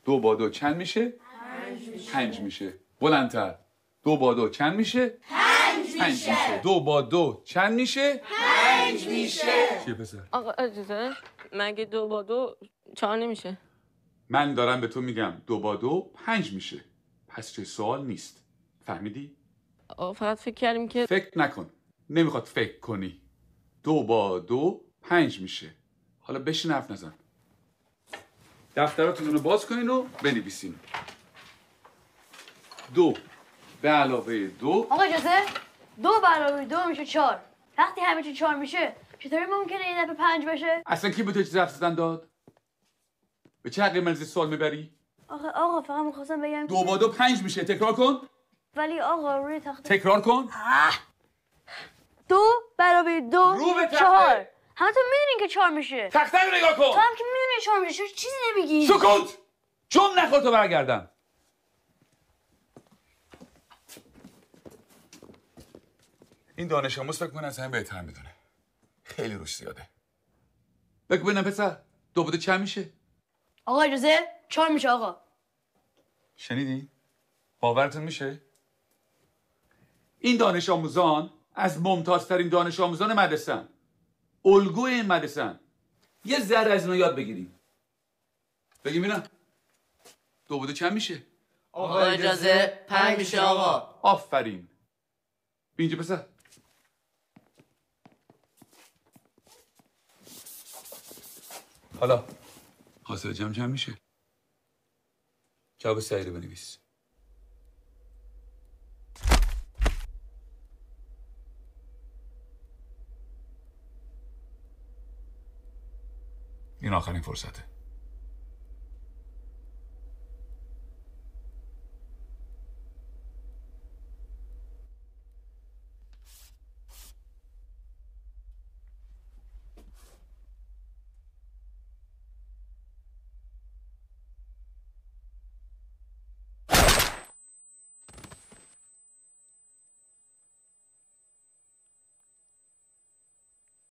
2 با 2 چند میشه؟ 5 میشه. بلندتر. 2 با 2 چند میشه؟ 5 میشه. 2 با 2 چند میشه؟ 5 میشه. چیه پسر؟ آقا اجازه مگه 2 با 2 4 نمیشه؟ من دارم به تو میگم 2 با 2 5 میشه. پس چه سوال نیست. فهمیدی؟ آقا فقط فکر کردیم که فکر نکن. نمیخواد فکر کنی. 2 با 2 5 میشه. حالا بشین حرف نزن. دفتراتون رو باز کنین و بنویسین. 2 به علاوه 2. آقا اجازه 2 به علاوه 2 میشه 4. وقتی همه چی 4 میشه چطوری ممکنه این دفعه 5 بشه؟ اصلا کی به تو چیزی حرف زدن داد؟ به چه حقی من سوال میبری؟ آقا فقط میخواستم بگم 2 با 2 5 میشه. تکرار کن. ولی آقا روی تخته تکرار کن. 2 به علاوه 2 رو به تخته. 4. همتون میدونین که 4 میشه. تخته رو نگاه تو کن. هم که میدونی 4 میشه چیزی نمیگی. سکوت. چون نخور تو برگردم. این دانش آموز فکر کنه از همه بهتر میدونه. خیلی روش زیاده. بگو ببینم پسر 2 با 2 چند میشه؟ آقا اجازه 4 میشه آقا. شنیدی؟ باورتون میشه؟ این دانش آموزان از ممتازترین دانش آموزان مدرسه‌ان. الگوی این مدرسه‌ان. یه ذره از اینا یاد بگیریم. بگیم اینا 2 با 2 چند میشه؟ آقا اجازه 5 میشه آقا. آفرین. اینجا پسر. حالا حاصل جمع چند میشه؟ جواب صحیح رو بنویس. این آخرین فرصته.